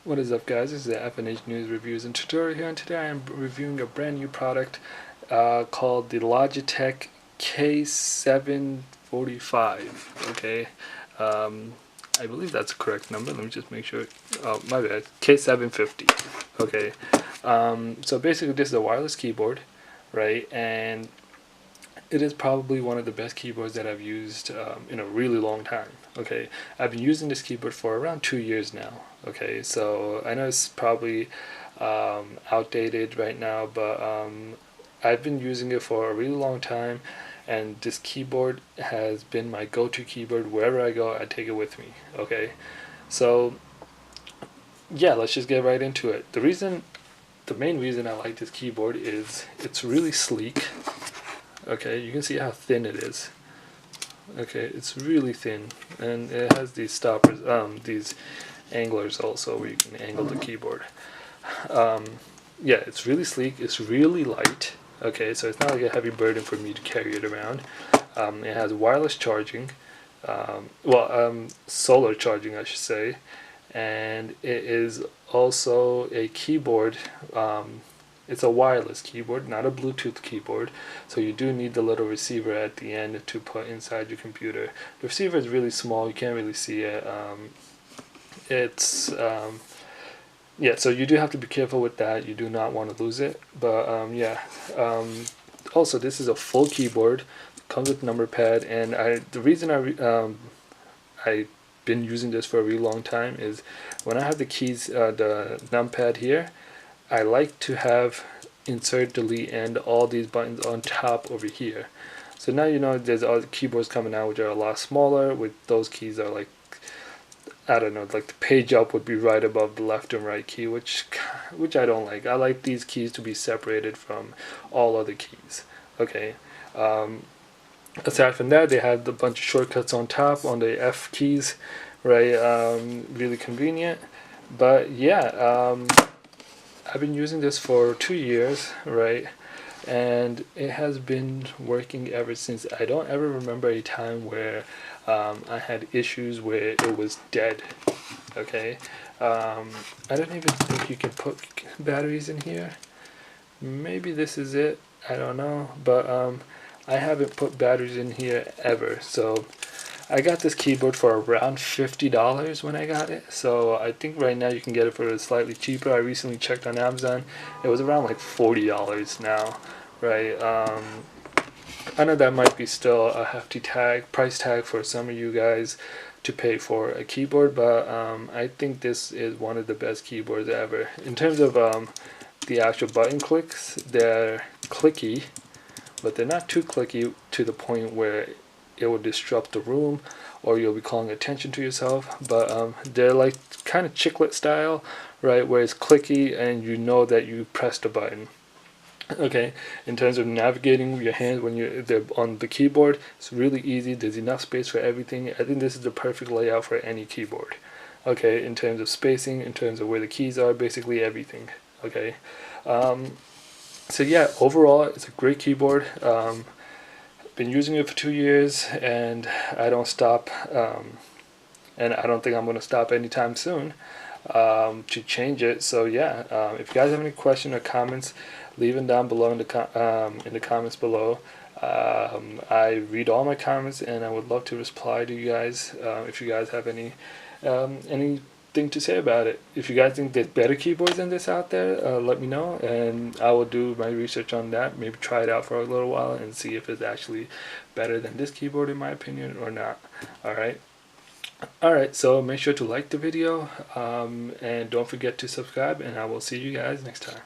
What is up, guys? This is the FNH News Reviews and Tutorial here, and today I am reviewing a brand new product called the Logitech K745. Okay, I believe that's the correct number. Let me just make sure. Oh, my bad. K750. Okay, so basically this is a wireless keyboard, right? And it is probably one of the best keyboards that I've used in a really long time. Okay, I've been using this keyboard for around 2 years now. Okay, so I know it's probably outdated right now, but I've been using it for a really long time, and this keyboard has been my go-to keyboard. Wherever I go, I take it with me. Okay, so yeah, let's just get right into it. The main reason I like this keyboard is it's really sleek. Okay, you can see how thin it is. Okay, it's really thin, and it has these stoppers, these anglers also, where you can angle the keyboard. Yeah, it's really sleek. It's really light. Okay, so it's not like a heavy burden for me to carry it around. It has wireless charging, solar charging, I should say, and it is also a keyboard. It's a wireless keyboard, not a Bluetooth keyboard, so you do need the little receiver at the end to put inside your computer. The receiver is really small, you can't really see it. Yeah, so you do have to be careful with that. You do not want to lose it, but also this is a full keyboard, comes with number pad, and the reason I've been using this for a really long time is when I have the keys, the numpad here, I like to have insert, delete, and all these buttons on top over here. So now you know there's other keyboards coming out which are a lot smaller, with those keys are like, I don't know, like the page up would be right above the left and right key, which I don't like. I like these keys to be separated from all other keys. Okay. Aside from that, they have a bunch of shortcuts on top on the F keys, right? Really convenient. But yeah, I've been using this for 2 years, right? And it has been working ever since. I don't ever remember a time where I had issues where it was dead. Okay, I don't even think you can put batteries in here. Maybe this is it, I don't know, but I haven't put batteries in here ever. So I got this keyboard for around $50 when I got it, so I think right now you can get it for slightly cheaper. I recently checked on Amazon, it was around like $40 now, right? I know that might be still a hefty price tag for some of you guys to pay for a keyboard, but I think this is one of the best keyboards ever. In terms of the actual button clicks, they're clicky, but they're not too clicky to the point where it will disrupt the room or you'll be calling attention to yourself, but they're like kind of chiclet style, right, where it's clicky and you know that you pressed a button. Okay, in terms of navigating your hands when they're on the keyboard, it's really easy. There's enough space for everything. I think this is the perfect layout for any keyboard. Okay, in terms of spacing, in terms of where the keys are, basically everything. Okay, so yeah, overall it's a great keyboard. Been using it for 2 years, and I don't stop, and I don't think I'm going to stop anytime soon to change it. So yeah, if you guys have any questions or comments, leave them down below in the comments below. I read all my comments, and I would love to reply to you guys if you guys have anything to say about it. If you guys think there's better keyboards than this out there, let me know, and I will do my research on that. Maybe try it out for a little while and see if it's actually better than this keyboard in my opinion or not. Alright, so make sure to like the video, and don't forget to subscribe, and I will see you guys next time.